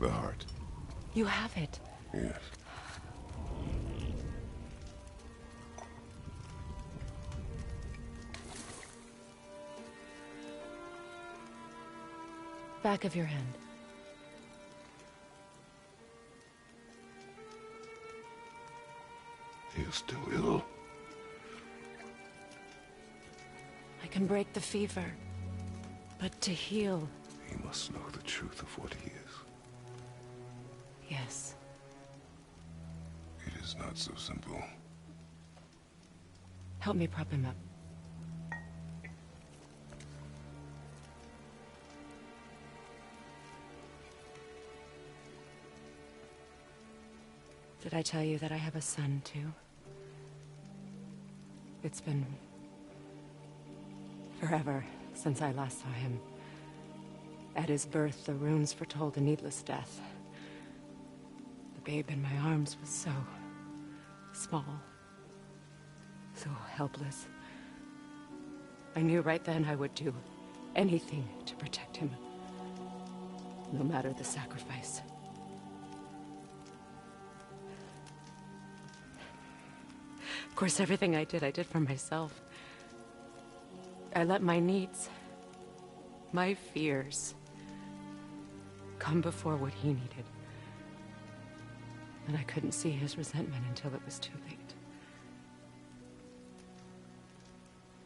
The heart. You have it. Yes. Back of your hand. He is still ill. I can break the fever. But to heal... He must know the truth of what he is. Yes. It is not so simple. Help me prop him up. Did I tell you that I have a son, too? It's been... forever since I last saw him. At his birth, the runes foretold a needless death. The babe in my arms was so... small. So helpless. I knew right then I would do anything to protect him. No matter the sacrifice. Of course, everything I did for myself. I let my needs, my fears, come before what he needed. And I couldn't see his resentment until it was too late.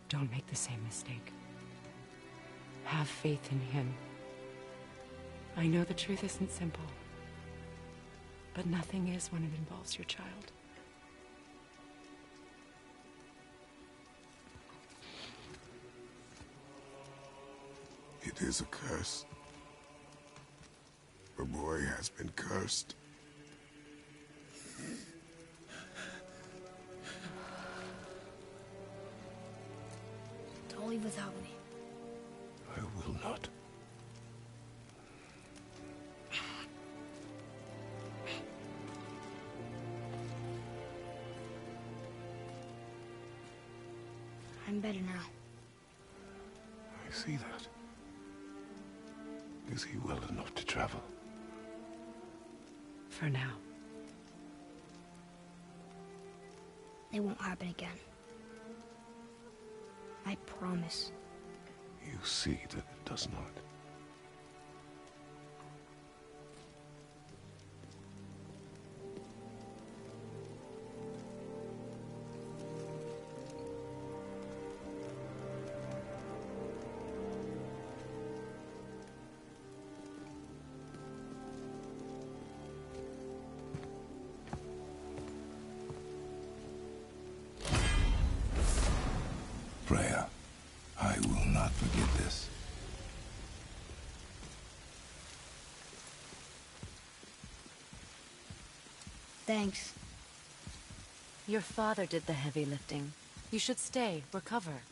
Don't make the same mistake. Have faith in him. I know the truth isn't simple, but nothing is when it involves your child. It is a curse. The boy has been cursed. Don't leave without me. I will not. I'm better now. I see that. Is he well enough to travel? For now. It won't happen again. I promise. You see that it does not. Freya, I will not forget this. Thanks. Your father did the heavy lifting. You should stay, recover.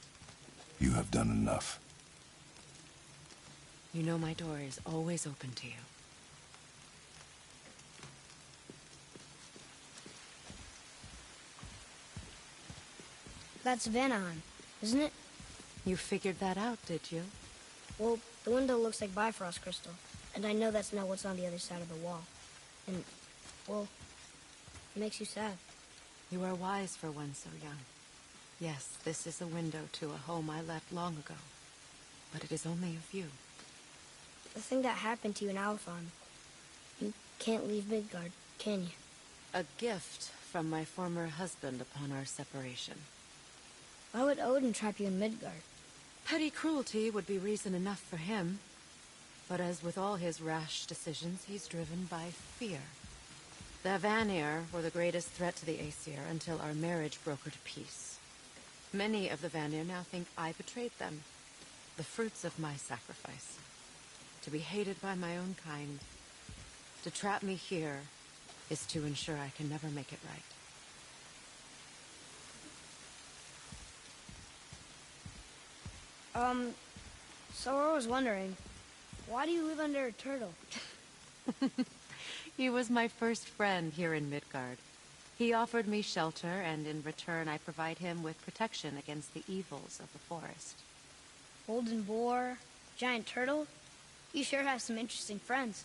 You have done enough. You know my door is always open to you. That's Vanaheim, isn't it? You figured that out, did you? Well, the window looks like Bifrost crystal, and I know that's not what's on the other side of the wall. And, well, it makes you sad. You are wise for one so young. Yes, this is a window to a home I left long ago. But it is only a view. The thing that happened to you in Alfheim, you can't leave Midgard, can you? A gift from my former husband upon our separation. Why would Odin trap you in Midgard? Petty cruelty would be reason enough for him. But as with all his rash decisions, he's driven by fear. The Vanir were the greatest threat to the Aesir until our marriage brokered peace. Many of the Vanir now think I betrayed them. The fruits of my sacrifice. To be hated by my own kind. To trap me here is to ensure I can never make it right. So I was wondering, why do you live under a turtle? He was my first friend here in Midgard. He offered me shelter, and in return I provide him with protection against the evils of the forest. Golden boar, giant turtle? You sure have some interesting friends.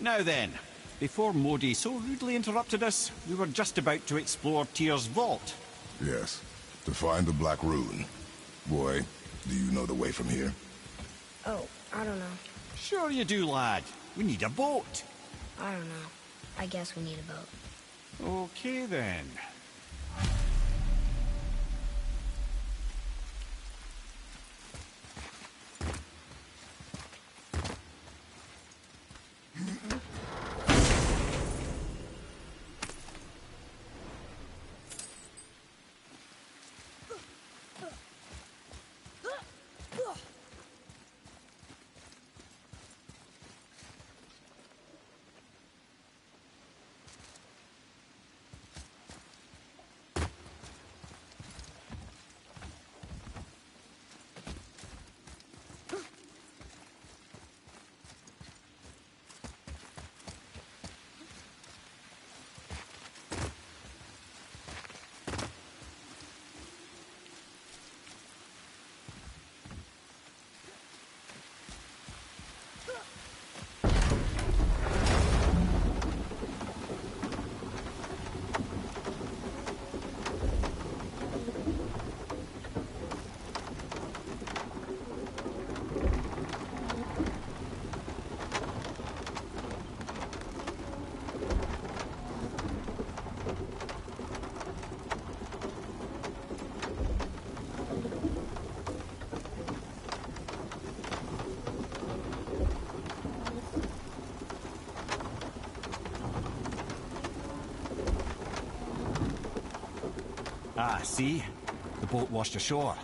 Now then, before Modi so rudely interrupted us, we were just about to explore Tyr's vault. Yes, to find the Black Rune. Boy, do you know the way from here? Oh, I don't know. Sure you do, lad. We need a boat. I don't know. I guess we need a boat. Okay then. Ah, see? The boat washed ashore.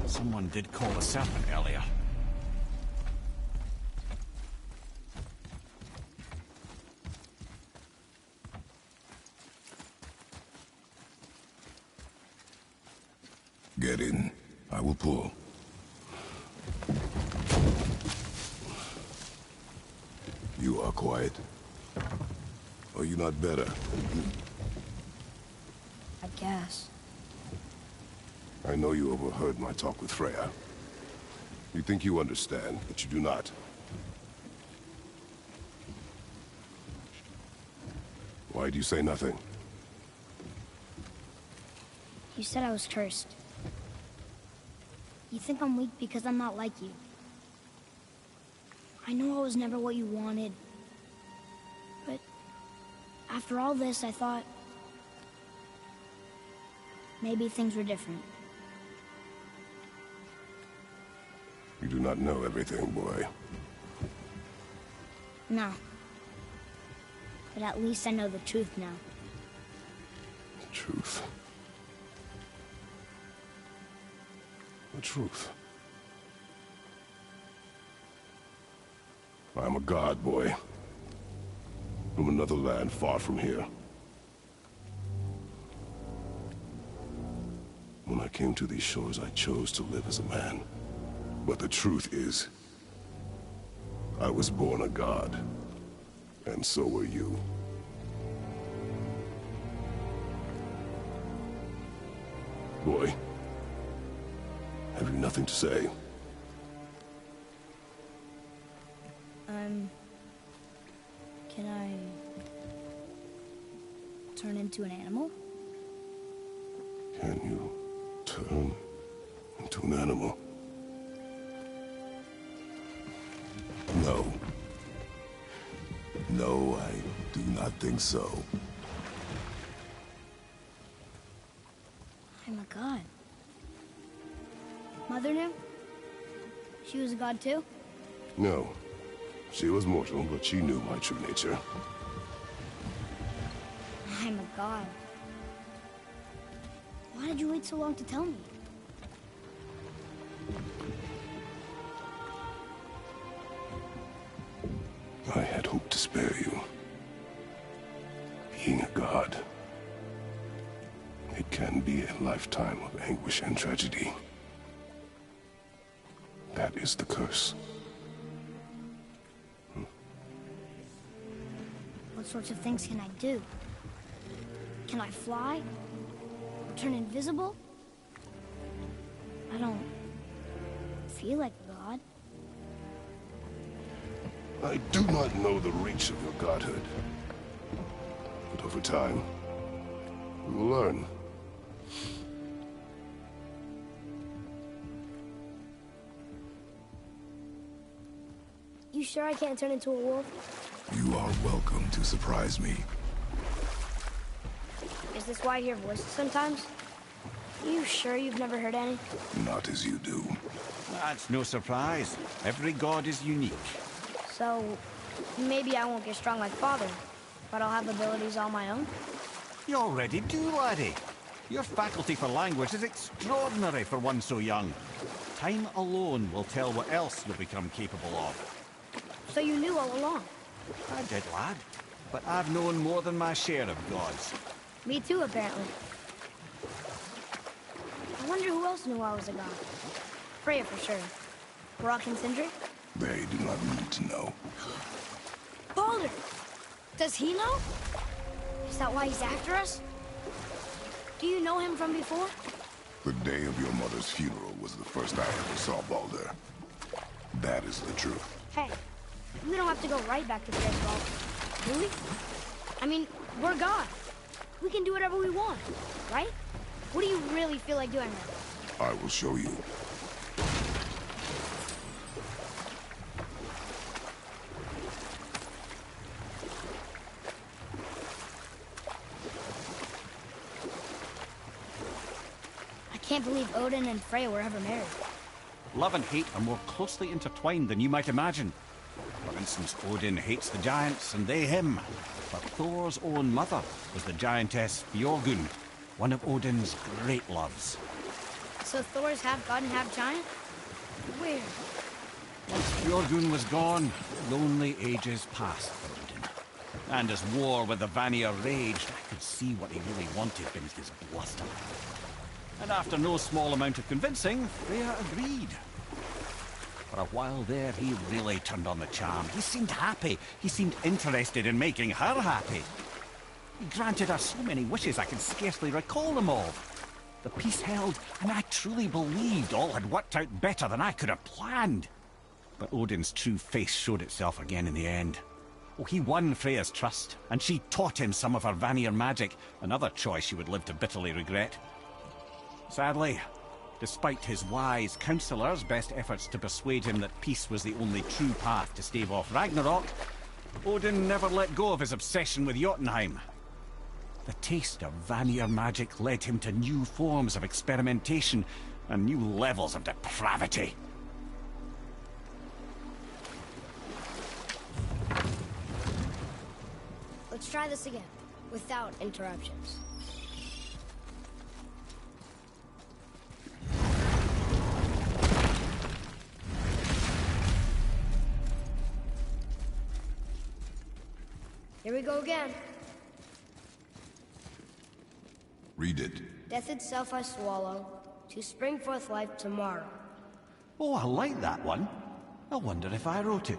Someone did call a serpent earlier. Get in. I will pull. You are quiet. Are you not better? I guess. I know you overheard my talk with Freya. You think you understand, but you do not. Why do you say nothing? You said I was cursed. You think I'm weak because I'm not like you. I know I was never what you wanted. But after all this, I thought maybe things were different. You do not know everything, boy. No. But at least I know the truth now. The truth. The truth. I am a god, boy. From another land far from here. When I came to these shores, I chose to live as a man. But the truth is, I was born a god. And so were you. Boy, have you nothing to say? Can I turn into an animal? Can you turn into an animal? No. No, I do not think so. I'm a god. Mother knew? She was a god too? No. She was mortal, but she knew my true nature. I'm a god. Why did you wait so long to tell me? I had hoped to spare you. Being a god, it can be a lifetime of anguish and tragedy. That is the curse. What sorts of things can I do? Can I fly? Or turn invisible? I don't feel like a god. I do not know the reach of your godhood. But over time, we will learn. You sure I can't turn into a wolf? You are welcome to surprise me. Is this why I hear voices sometimes? You sure you've never heard any? Not as you do. That's no surprise. Every god is unique. So, maybe I won't get strong like Father, but I'll have abilities all my own? You already do, laddie. Your faculty for language is extraordinary for one so young. Time alone will tell what else you'll become capable of. So you knew all along? I did, lad. But I've known more than my share of gods. Me too, apparently. I wonder who else knew I was a god. Freya for sure. Brock and Sindri? They do not need to know. Baldur! Does he know? Is that why he's after us? Do you know him from before? The day of your mother's funeral was the first I ever saw Baldur. That is the truth. Hey, we don't have to go right back to Freya's do we? I mean, we're God. We can do whatever we want, right? What do you really feel like doing now? I will show you. I can't believe Odin and Freya were ever married. Love and hate are more closely intertwined than you might imagine. For instance, Odin hates the giants and they him. But Thor's own mother was the giantess Fjorgund, one of Odin's great loves. So Thor's half god and half giant? Weird. Once Fjorgund was gone, lonely ages passed for Odin. And as war with the Vanir raged, I could see what he really wanted beneath his bluster. And after no small amount of convincing, Freya agreed. For a while there, he really turned on the charm. He seemed happy. He seemed interested in making her happy. He granted her so many wishes I can scarcely recall them all. The peace held, and I truly believed all had worked out better than I could have planned. But Odin's true face showed itself again in the end. Oh, he won Freya's trust, and she taught him some of her Vanir magic, another choice she would live to bitterly regret. Sadly, despite his wise counselors' best efforts to persuade him that peace was the only true path to stave off Ragnarok, Odin never let go of his obsession with Jotunheim. The taste of Vanir magic led him to new forms of experimentation and new levels of depravity. Let's try this again, without interruptions. Here we go again. Read it. Death itself I swallow, to spring forth life tomorrow. Oh, I like that one. I wonder if I wrote it.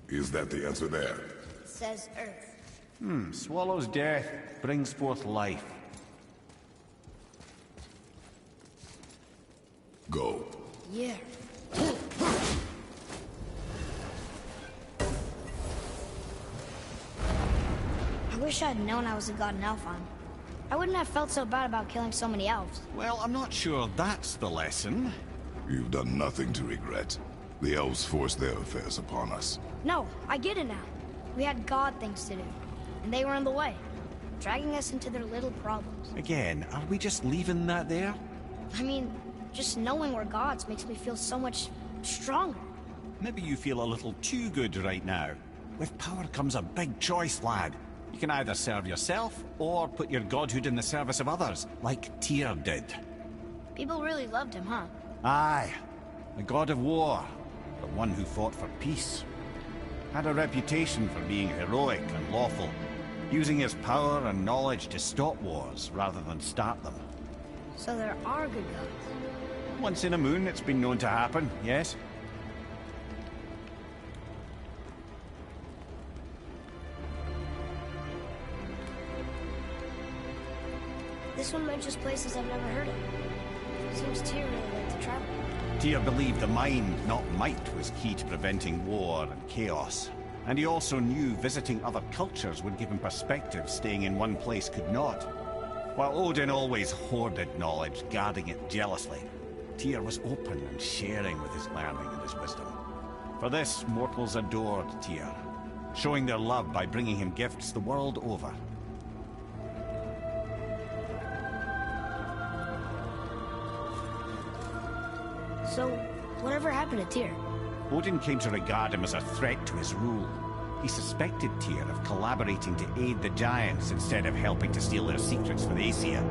Is that the answer there? It says Earth. Swallows death, brings forth life. Go. Yeah. I wish I'd known I was a god in Alfheim. I wouldn't have felt so bad about killing so many elves. Well, I'm not sure that's the lesson. You've done nothing to regret. The elves forced their affairs upon us. No, I get it now. We had god things to do, and they were in the way, dragging us into their little problems. Again, are we just leaving that there? I mean, just knowing we're gods makes me feel so much stronger. Maybe you feel a little too good right now. With power comes a big choice, lad. You can either serve yourself, or put your godhood in the service of others, like Tyr did. People really loved him, huh? Aye. The god of war. The one who fought for peace. Had a reputation for being heroic and lawful, using his power and knowledge to stop wars rather than start them. So there are good gods. Once in a moon, it's been known to happen, yes? This one mentions places I've never heard of. Seems Tyr really liked to travel. Tyr believed the mind, not might, was key to preventing war and chaos. And he also knew visiting other cultures would give him perspective staying in one place could not. While Odin always hoarded knowledge, guarding it jealously, Tyr was open and sharing with his learning and his wisdom. For this, mortals adored Tyr, showing their love by bringing him gifts the world over. So, whatever happened to Tyr? Odin came to regard him as a threat to his rule. He suspected Tyr of collaborating to aid the Giants instead of helping to steal their secrets for the Aesir.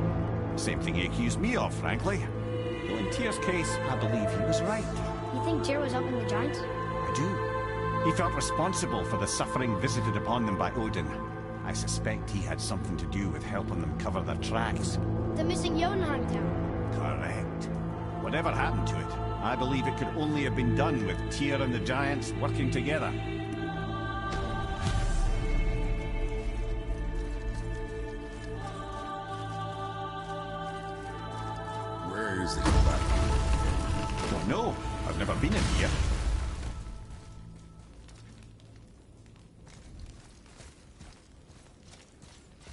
Same thing he accused me of, frankly. Though in Tyr's case, I believe he was right. You think Tyr was helping the Giants? I do. He felt responsible for the suffering visited upon them by Odin. I suspect he had something to do with helping them cover their tracks. The missing Jotunheim town. Correct. Whatever happened to it, I believe it could only have been done with Tyr and the Giants working together. Where is it back? Don't know. I've never been in here.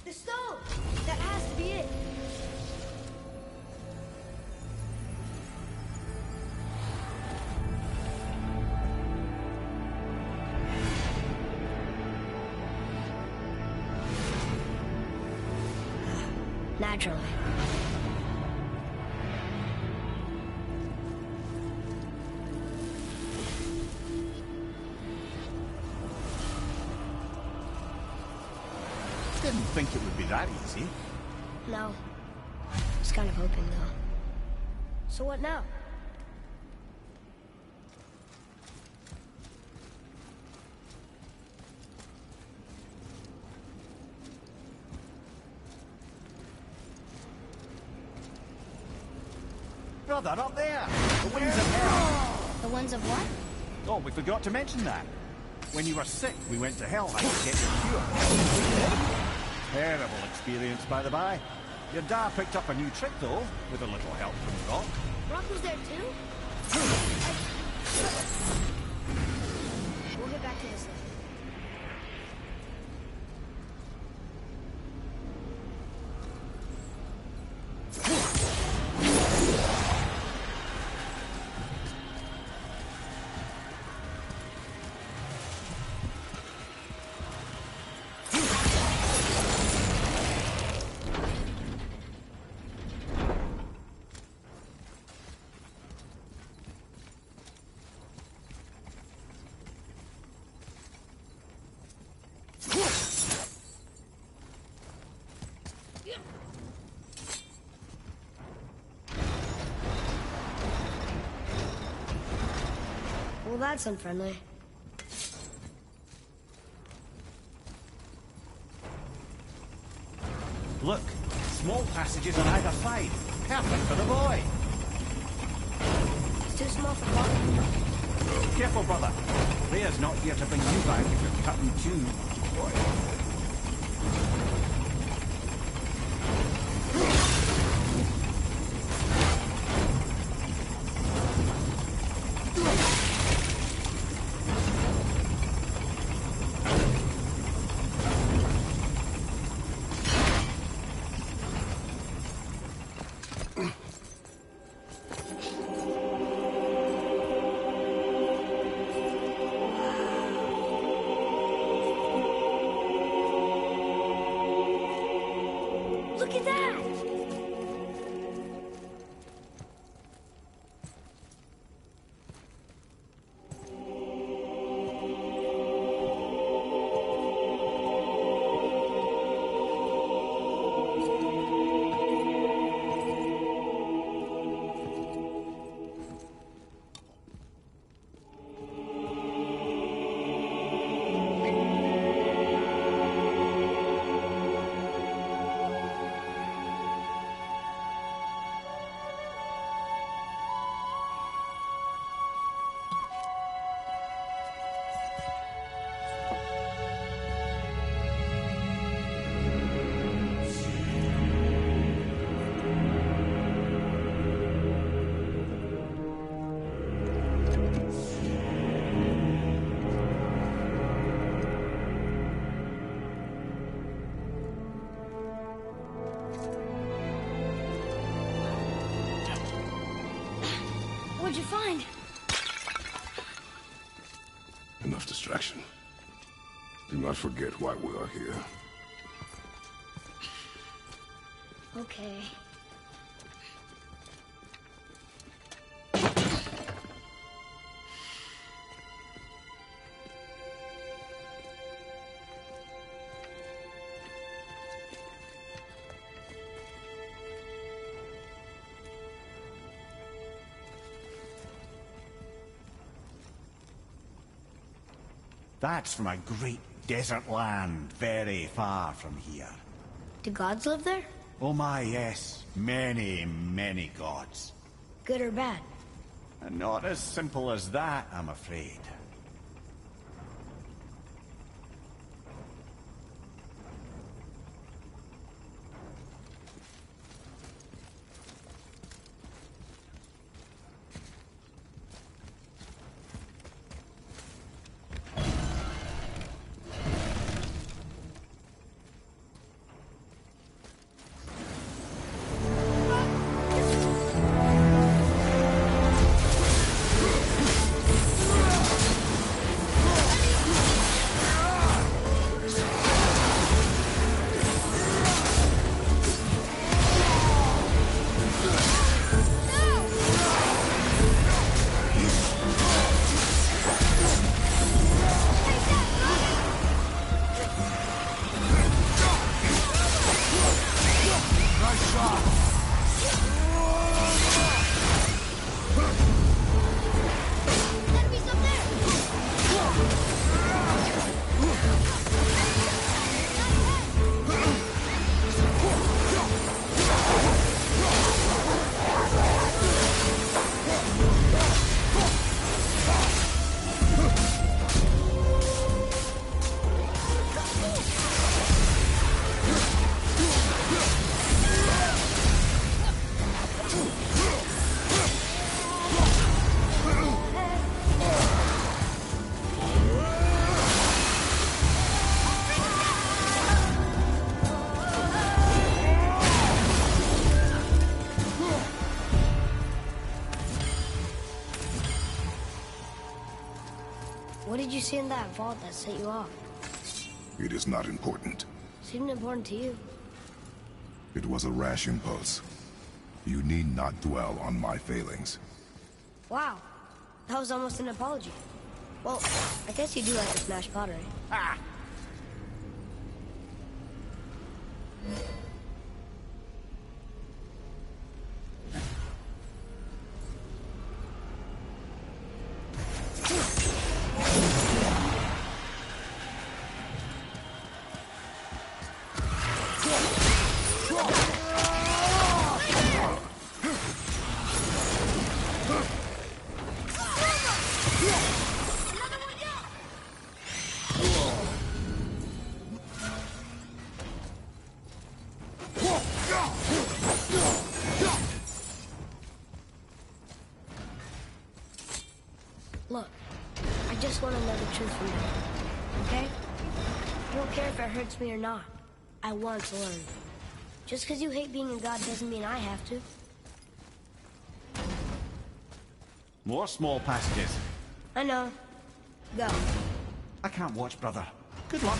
The stone! That has to be it. Naturally. Didn't think it would be that easy. No. I was kind of hoping, though. So what now? Brother, up there! The winds of hell! The ones of what? Oh, we forgot to mention that. When you were sick, we went to Helheim to get you cured. Terrible experience, by the by. Your dad picked up a new trick, though, with a little help from Rock. Rock was there too? We'll get back to this later. Well, that's unfriendly. Look, small passages on either side. Perfect for the boy. It's too small for Bob. Careful, brother. Rhea's not here to bring you back if you're cutting too. What'd you find? Enough distraction. Do not forget why we are here. Okay. That's from a great desert land very far from here. Do gods live there? Oh my, yes. Many, many gods. Good or bad? And not as simple as that, I'm afraid. What did you see in that vault that set you off? It is not important. Seemed important to you. It was a rash impulse. You need not dwell on my failings. Wow. That was almost an apology. Well, I guess you do like to smash pottery. Ah! Look, I just want to know the truth from you, okay? I don't care if it hurts me or not. I want to learn. Just because you hate being a god doesn't mean I have to. More small passages. I know. Go. I can't watch, brother. Good luck.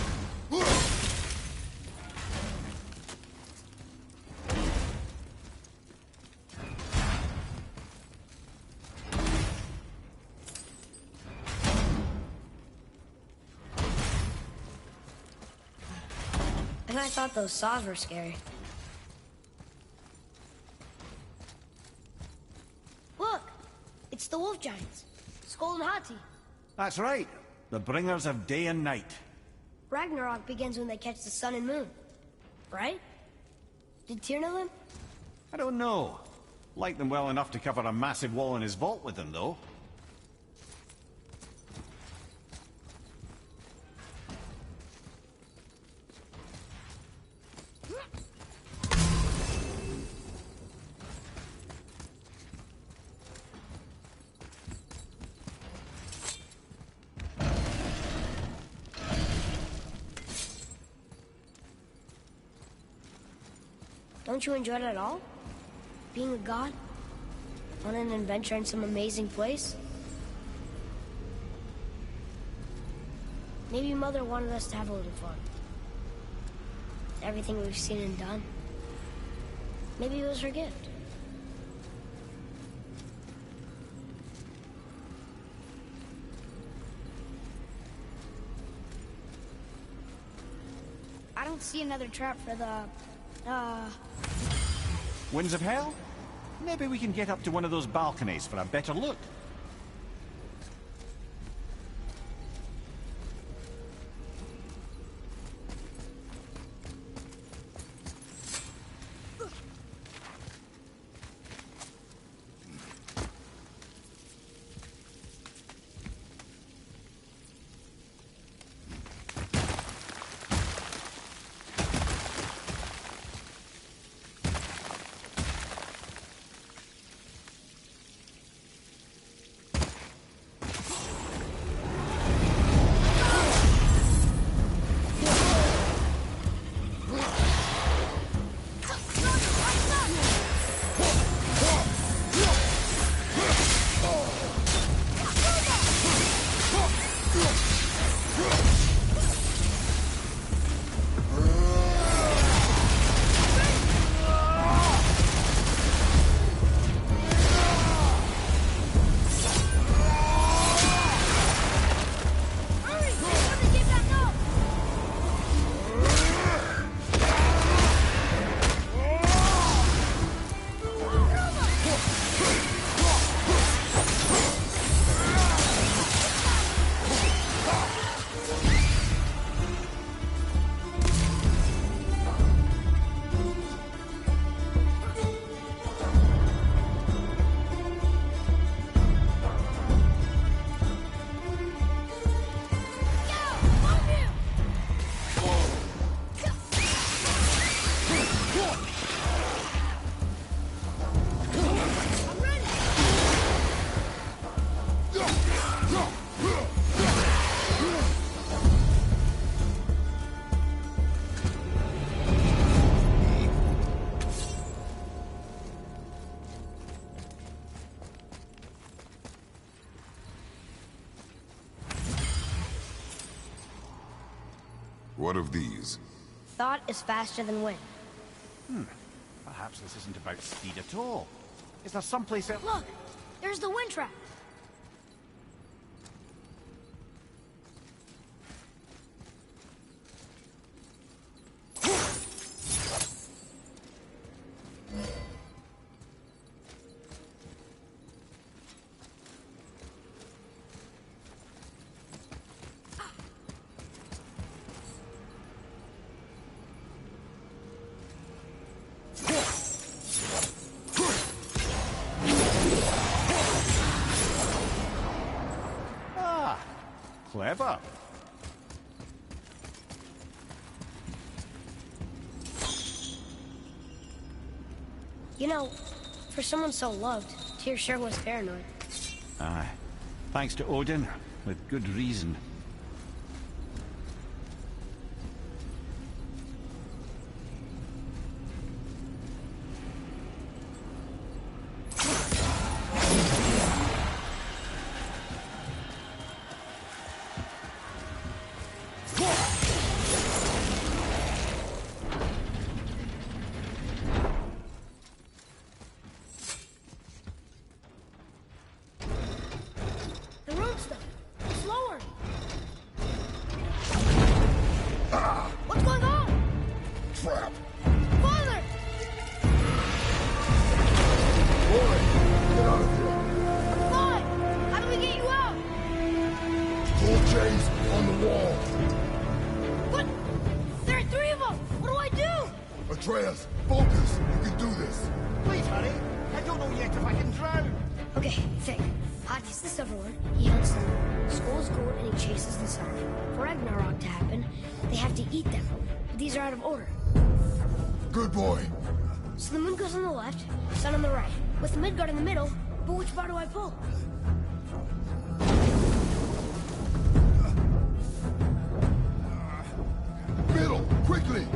And I thought those saws were scary. Look! It's the wolf giants. Skull and Hati. That's right. The bringers of day and night. Ragnarok begins when they catch the sun and moon. Right? Did Tyr know them? I don't know. Like them well enough to cover a massive wall in his vault with them, though. Don't you enjoy it at all? Being a god? On an adventure in some amazing place? Maybe Mother wanted us to have a little fun. Everything we've seen and done. Maybe it was her gift. I don't see another trap for the, Winds of Hell? Maybe we can get up to one of those balconies for a better look. What of these? thought is faster than wind. Perhaps this isn't about speed at all. Is there someplace else? Look! There's the wind trap! Clever. You know, for someone so loved, Tyr sure was paranoid. Aye. Thanks to Odin, with good reason. Atreus, focus! You can do this! Please, hurry! I don't know yet if I can drown! Okay, think. Hati's the Silverlord. He hunts them. Skulls gold and he chases the sun. For Ragnarok to happen, they have to eat them. But these are out of order. Good boy. So the moon goes on the left, sun on the right. With Midgard in the middle, but which bar do I pull? Middle, quickly!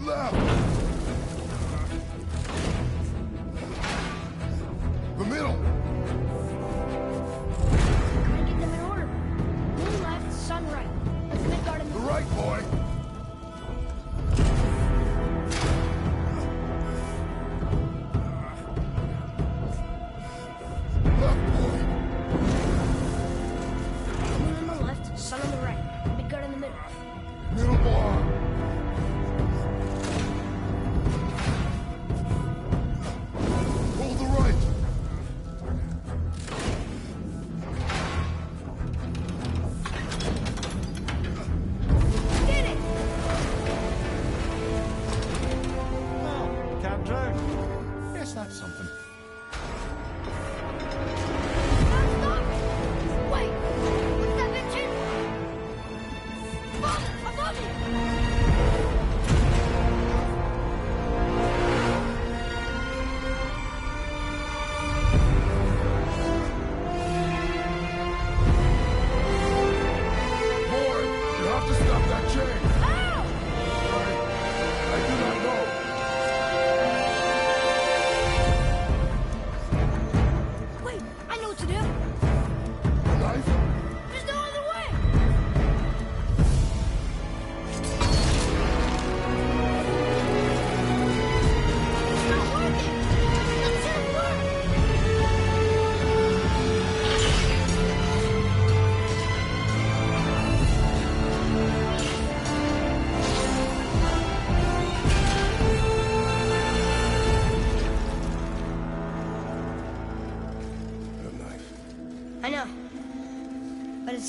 Left!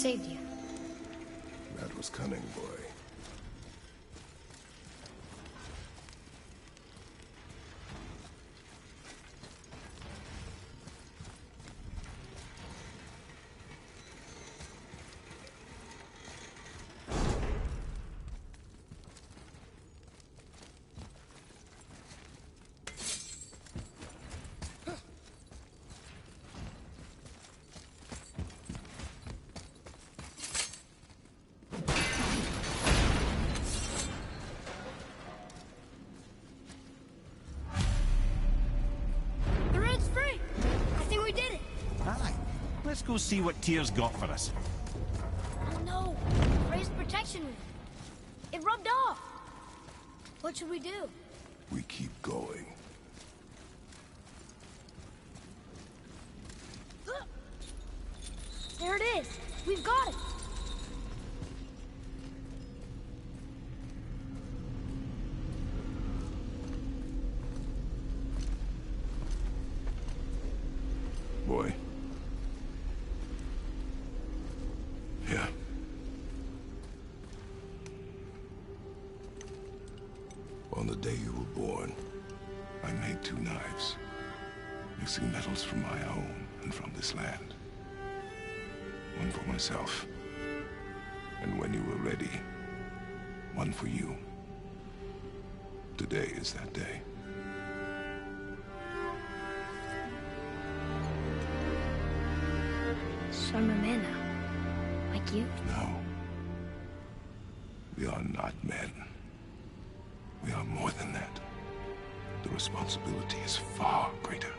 saved you. That was cunning, boy. The red's free! I think we did it! Aye. Let's go see what Tyr's got for us. Oh no! Ray's protection ring. It rubbed off! What should we do? We keep going. There it is! We've got it! Boy. Yeah. On the day you were born, I made 2 knives, mixing metals from my own and from this land. One for myself, and when you were ready, one for you. Today is that day. So I'm a man now. Like you? No. We are not men. We are more than that. The responsibility is far greater.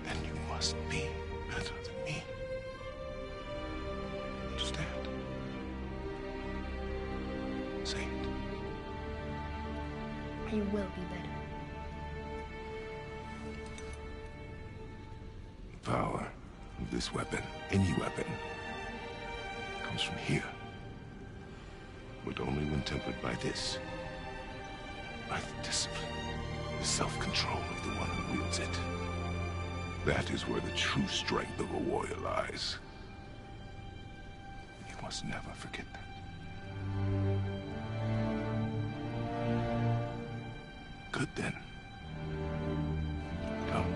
And you must be better than me. Understand? Say it. I will be better. The power of this weapon, any weapon, comes from here. But only when tempered by this. By the discipline, the self-control of the one who wields it. That is where the true strength of a warrior lies. You must never forget that. Good then. Come.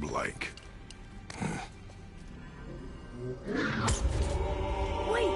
Blank. Wait!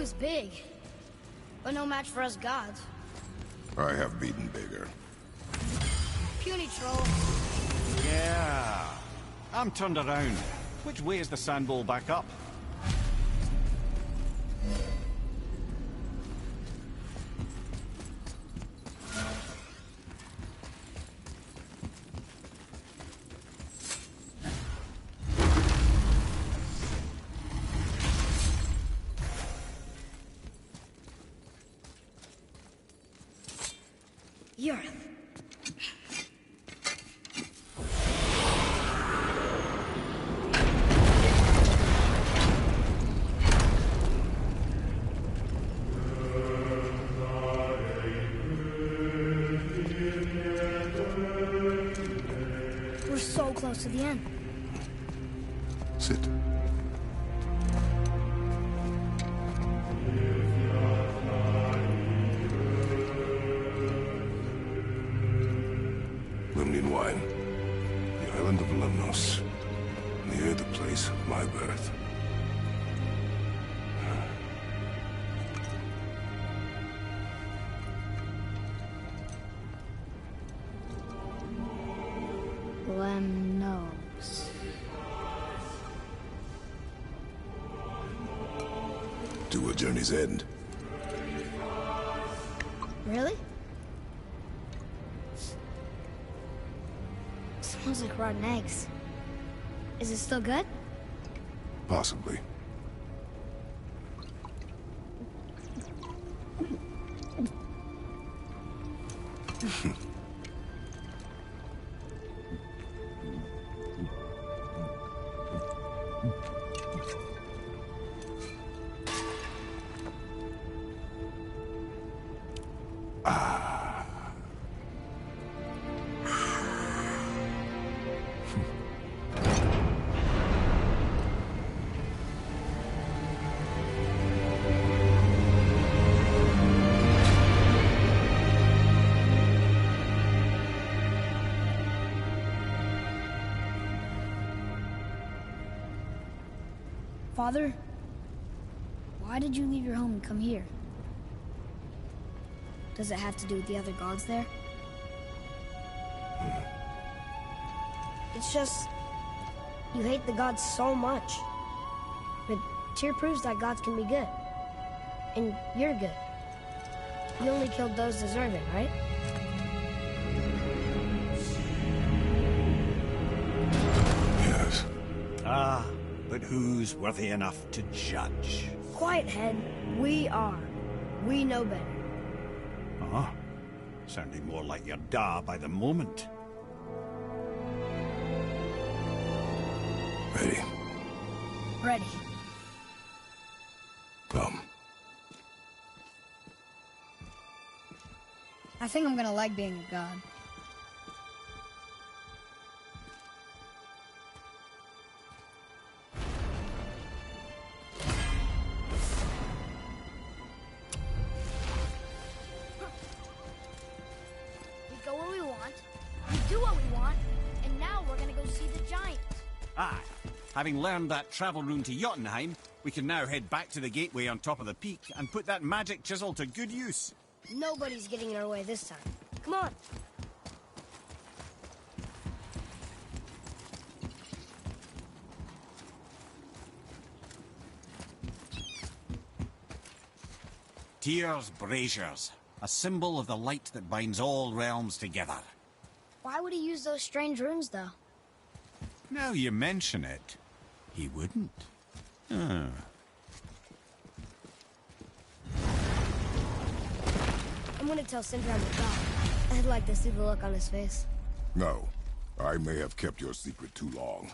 was big, but no match for us gods. I have beaten bigger. Puny troll. Yeah. I'm turned around. Which way is the sand bowl back up? Yurith. We're so close to the end. Sit. Lemnian wine. The island of Lemnos. Near the place of my birth. Lemnos. To a journey's end. Really? Smells like rotten eggs. Is it still good? Possibly. Father, why did you leave your home and come here? Does it have to do with the other gods there? It's just... you hate the gods so much. But Tyr proves that gods can be good. And you're good. You only killed those deserving, right? Yes. Ah, but who's worthy enough to judge? Quiet head, we are. We know better. Huh? Sounding more like your da by the moment. Ready? Ready. Come. I think I'm gonna like being a god. We go where we want, we do what we want, and now we're gonna go see the giants. Aye. Having learned that travel rune to Jotunheim, we can now head back to the gateway on top of the peak and put that magic chisel to good use. Nobody's getting in our way this time. Come on. Tyr's braziers, a symbol of the light that binds all realms together. Why would he use those strange runes, though? Now you mention it, he wouldn't. Ah. I'm gonna tell Sindri I'm a god. I'd like to see the look on his face. No. I may have kept your secret too long.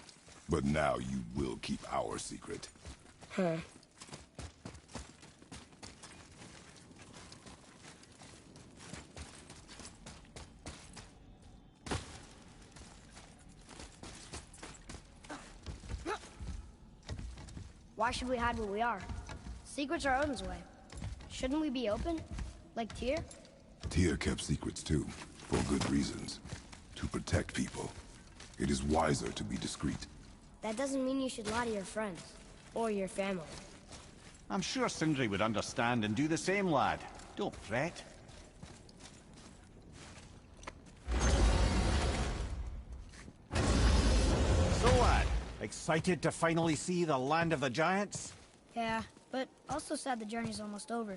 But now you will keep our secret. Huh. Why should we hide where we are? Secrets are Odin's way. Shouldn't we be open? Like Tyr? Tyr kept secrets too, for good reasons. To protect people. It is wiser to be discreet. That doesn't mean you should lie to your friends. Or your family. I'm sure Sindri would understand and do the same, lad. Don't fret. So, lad, excited to finally see the land of the giants? Yeah, but also sad the journey's almost over.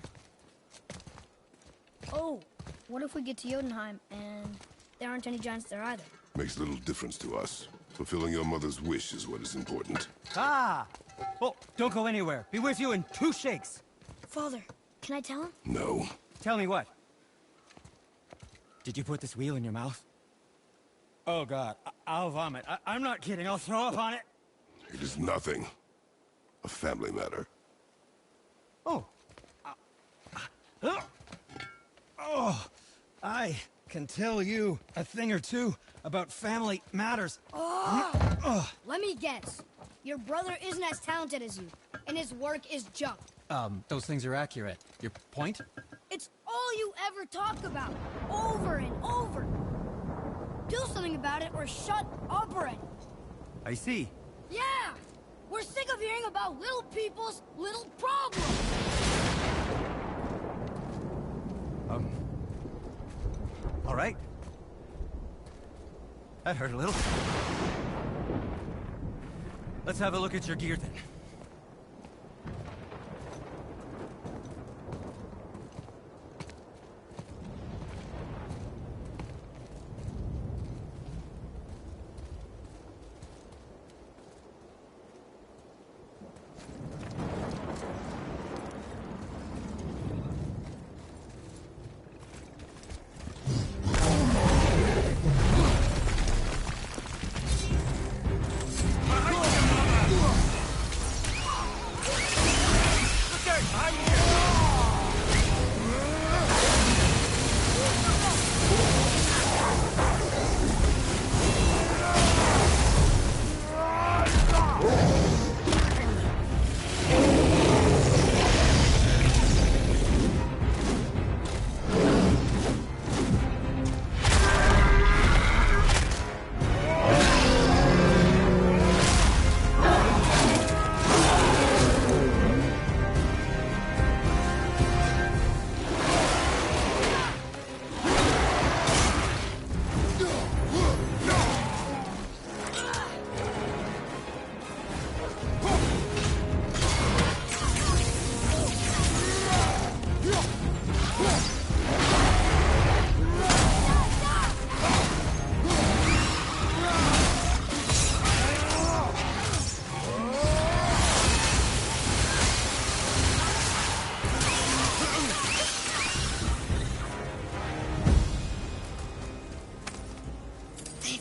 Oh, what if we get to Jotunheim and there aren't any giants there either? Makes little difference to us. Fulfilling your mother's wish is what is important. Ah! Oh, don't go anywhere. Be with you in 2 shakes. Father, can I tell him? No. Tell me what? Did you put this wheel in your mouth? Oh, God. I'll vomit. I'm not kidding. I'll throw up on it. It is nothing. A family matter. Oh. Oh. I can tell you a thing or two about family matters. Let me guess. Your brother isn't as talented as you, and his work is junk. Those things are accurate. Your point? It's all you ever talk about, over and over. Do something about it or shut up already. I see. Yeah! We're sick of hearing about little people's little problems! All right. That hurt a little. Let's have a look at your gear then.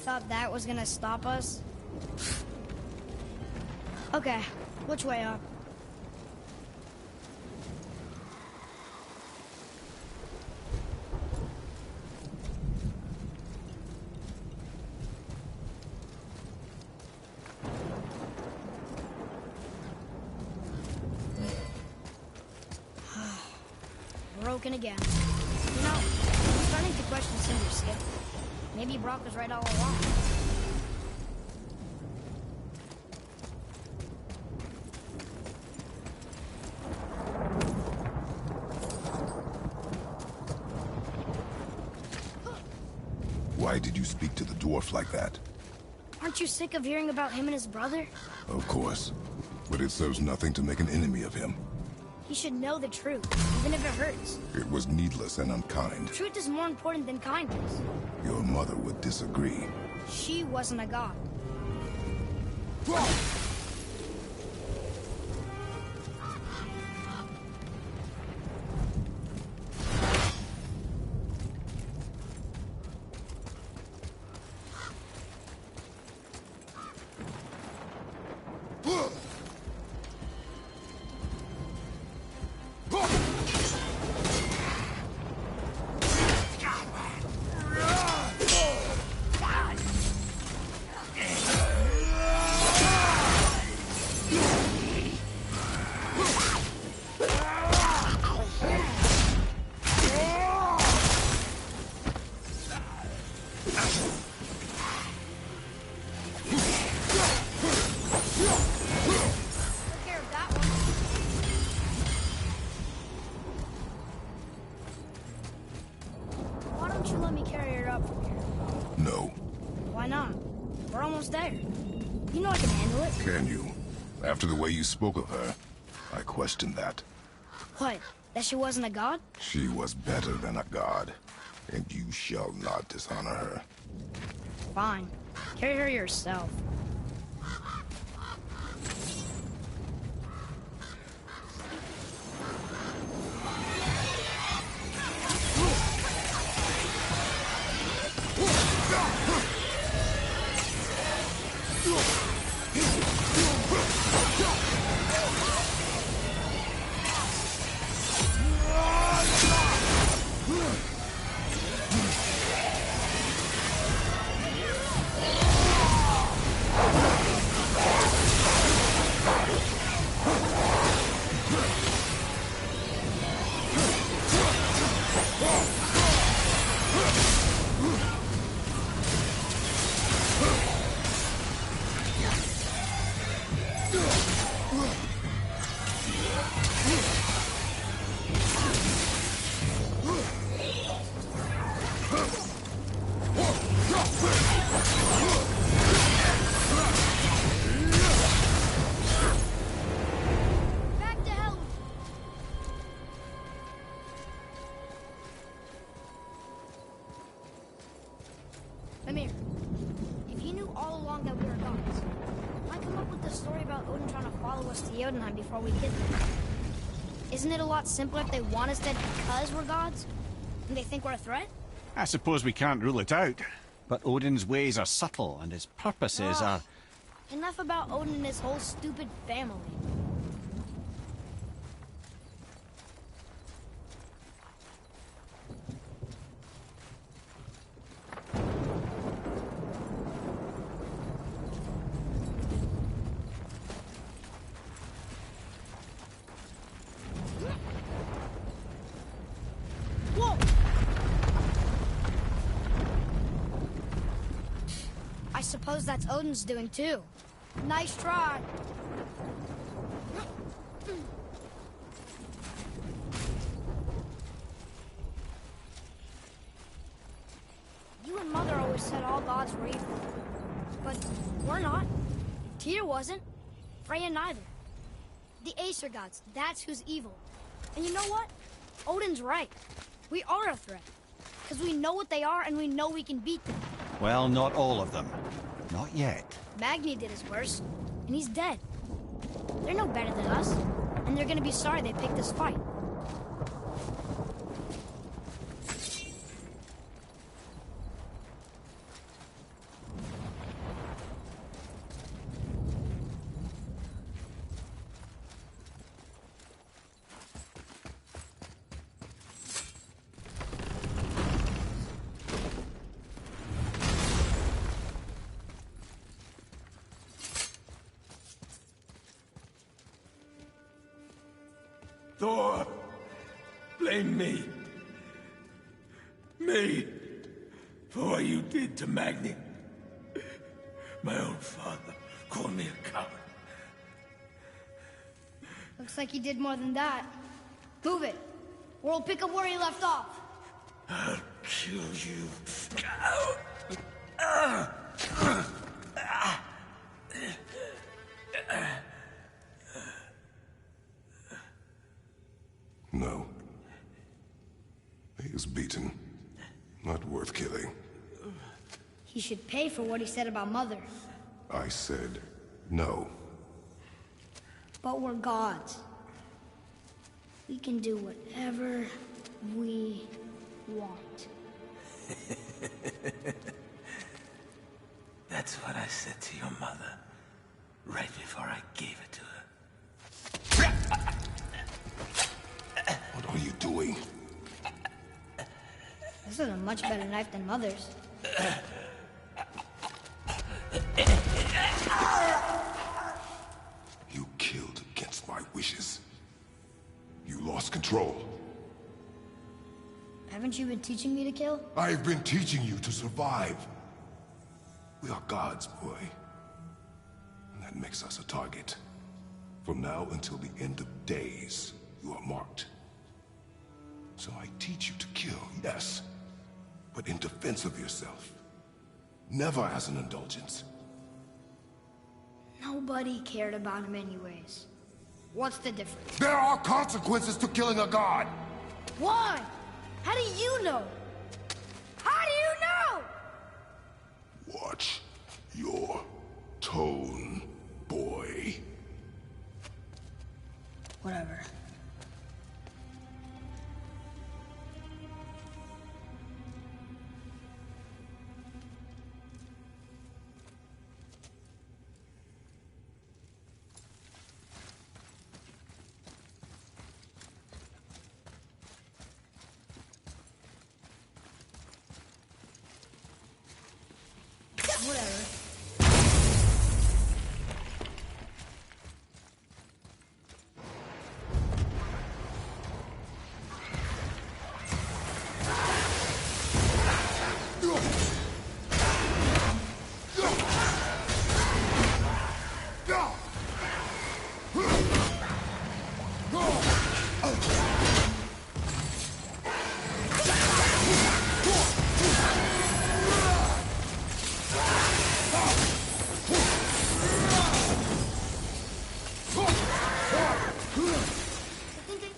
Thought that was gonna stop us? Okay, which way up? Broken again. You know, I'm starting to question Cinder's skip. Maybe Brok was right all along. Why did you speak to the dwarf like that? Aren't you sick of hearing about him and his brother? Of course. But it serves nothing to make an enemy of him. He should know the truth, even if it hurts. It was needless and unkind. Truth is more important than kindness. Your mother would disagree. She wasn't a god. there. You know I can handle it. Can you? After the way you spoke of her, I question that. What? That she wasn't a god? She was better than a god, and you shall not dishonor her. Fine. Carry her yourself. Back to hell. Mimir, if you knew all along that we were gods, why come up with the story about Odin trying to follow us to Jotunheim before we get there? Isn't it a lot simpler if they want us dead because we're gods? And they think we're a threat? I suppose we can't rule it out. But Odin's ways are subtle, and his purposes are... Enough about Odin and his whole stupid family. Whoa! I suppose that's Odin's doing too. Nice try. You and Mother always said all gods were evil. But we're not. Tyr wasn't. Freya neither. The Aesir gods, that's who's evil. And you know what? Odin's right. We are a threat. Because we know what they are and we know we can beat them. Well, not all of them. Not yet. Magni did his worst, and he's dead. They're no better than us, and they're gonna be sorry they picked this fight. Thor, blame me. Me. For what you did to Magni. My own father called me a coward. Looks like he did more than that. Move it, or we'll pick up where he left off. I'll kill you. No. He is beaten. Not worth killing. He should pay for what he said about Mother. I said no. But we're gods. We can do whatever we want. That's what I said to your mother, right before I gave it to her. What are you doing? This is a much better knife than Mother's. You killed against my wishes. You lost control. Haven't you been teaching me to kill? I've been teaching you to survive. We are gods, boy. And that makes us a target. From now until the end of days, you are marked. So I teach you to kill, yes, but in defense of yourself. Never as an indulgence. Nobody cared about him anyways. What's the difference? There are consequences to killing a god! Why? How do you know? How do you know? Watch your tone, boy. Whatever. Whatever.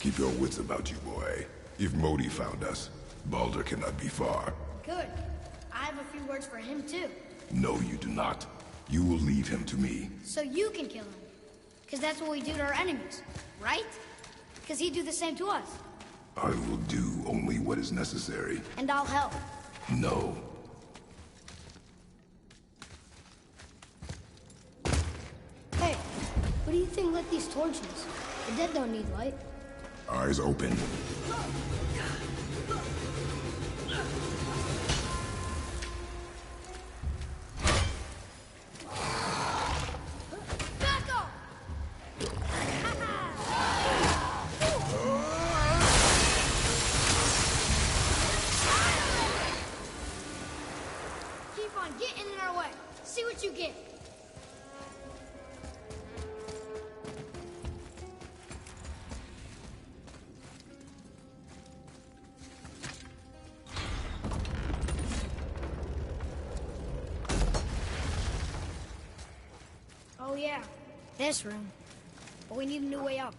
Keep your wits about you, boy. If Modi found us, Baldur cannot be far. Good. I have a few words for him, too. No, you do not. You will leave him to me. So you can kill him. Because that's what we do to our enemies, right? Because he'd do the same to us. I will do only what is necessary. And I'll help. No. Hey, what do you think lit these torches? The dead don't need light. Eyes open. Back off! Keep on getting in our way. See what you get. Oh yeah, this room. But we need a new way up.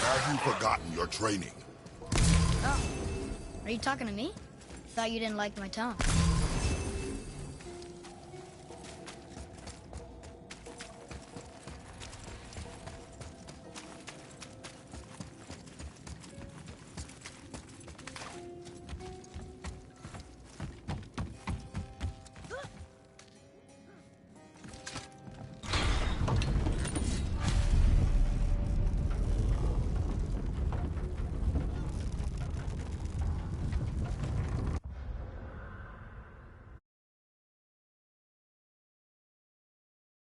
Have you forgotten your training? Oh. Are you talking to me? Thought you didn't like my tongue.